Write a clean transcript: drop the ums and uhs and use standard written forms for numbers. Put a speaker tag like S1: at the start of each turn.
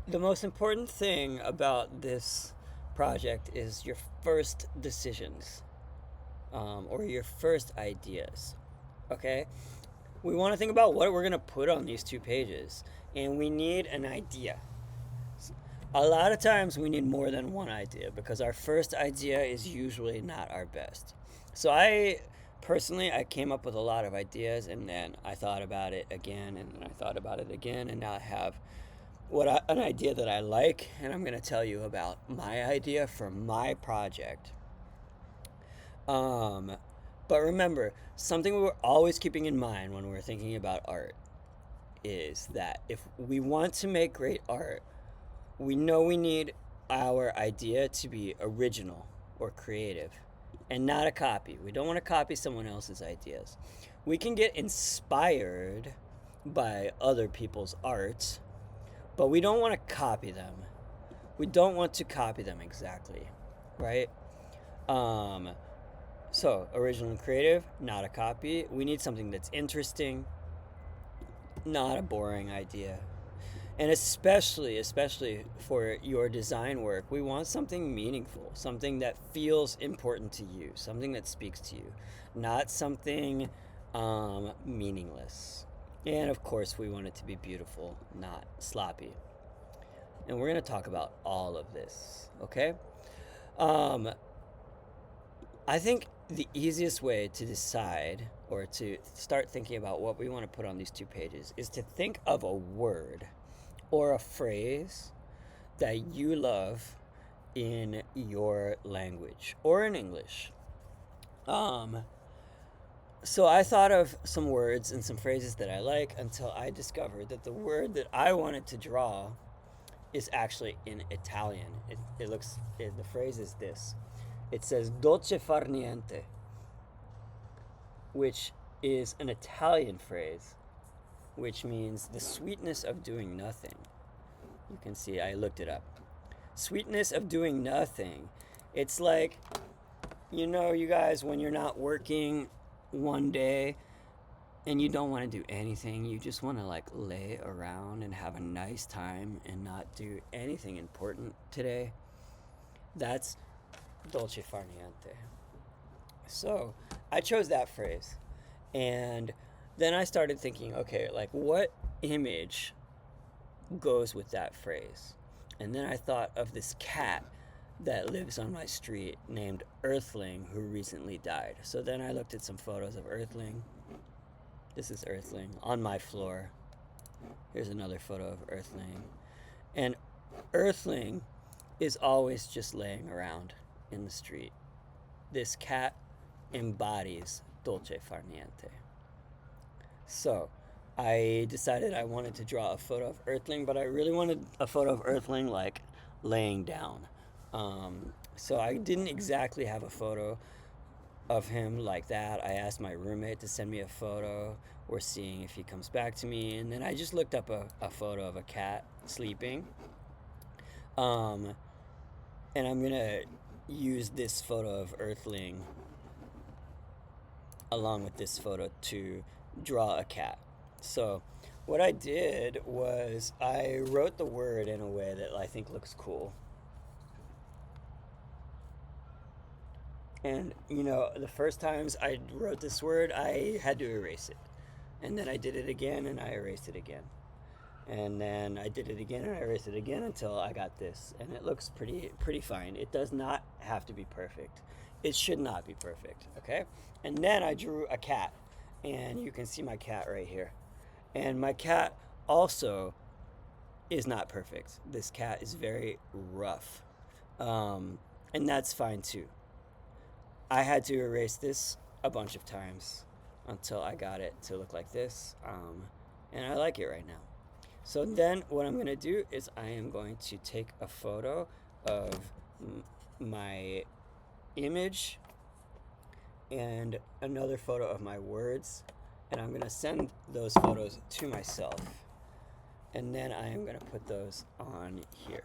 S1: The most important thing about this project is your first decisions, or your first ideas. Okay? We want to think about what we're going to put on these 2 pages, and we need an idea. A lot of times we need more than one idea because our first idea is usually not our best. So I personally I came up with a lot of ideas, and then I thought about it again, and then I thought about it again, and now I have an idea that I like, and I'm going to tell you about my idea for my project. Um, but remember, something we're always keeping in mind when we're thinking about art is that if we want to make great art, we know we need our idea to be original or creative and not a copy. We don't want to copy someone else's ideas. We can get inspired by other people's art, but we don't want to copy them. We don't want to copy them exactly, right? Um, so, original and creative, not a copy. We need something that's interesting, not a boring idea. And especially for your design work, we want something meaningful, something that feels important to you, something that speaks to you, not something meaningless. And of course, we want it to be beautiful, not sloppy. And we're going to talk about all of this, okay? Um, I think the easiest way to decide or to start thinking about what we want to put on these 2 pages is to think of a word or a phrase that you love in your language or in English. Um, so I thought of some words and some phrases that I like until I discovered that the word that I wanted to draw is actually in Italian. The phrase is this. It says dolce far niente, which is an Italian phrase, which means the sweetness of doing nothing. You can see I looked it up. Sweetness of doing nothing. It's like, you guys, when you're not working one day and you don't want to do anything, you just want to like lay around and have a nice time and not do anything important today. That's dolce far niente. So I chose that phrase. And then I started thinking, okay, like what image goes with that phrase? And then I thought of this cat that lives on my street named Earthling, who recently died. So then I looked at some photos of Earthling. This is Earthling on my floor. Here's another photo of Earthling. And Earthling is always just laying around in the street. This cat embodies dolce far niente. So I decided I wanted to draw a photo of Earthling, but I really wanted a photo of Earthling like laying down. So I didn't exactly have a photo of him like that. I asked my roommate to send me a photo. We're seeing if he comes back to me. And then I just looked up a photo of a cat sleeping. Um, and I'm going to use this photo of Earthling along with this photo to draw a cat. So what I did was I wrote the word in a way that I think looks cool. And the first times I wrote this word, I had to erase it. And then I did it again and I erased it again. And then I did it again and I erased it again until I got this. And it looks pretty fine. It does not have to be perfect. It should not be perfect, okay? And then I drew a cat. And you can see my cat right here. And my cat also is not perfect. This cat is very rough. And that's fine too. I had to erase this a bunch of times until I got it to look like this. And I like it right now. So then what I'm going to do is I am going to take a photo of my image and another photo of my words, and I'm going to send those photos to myself. And then I am going to put those on here.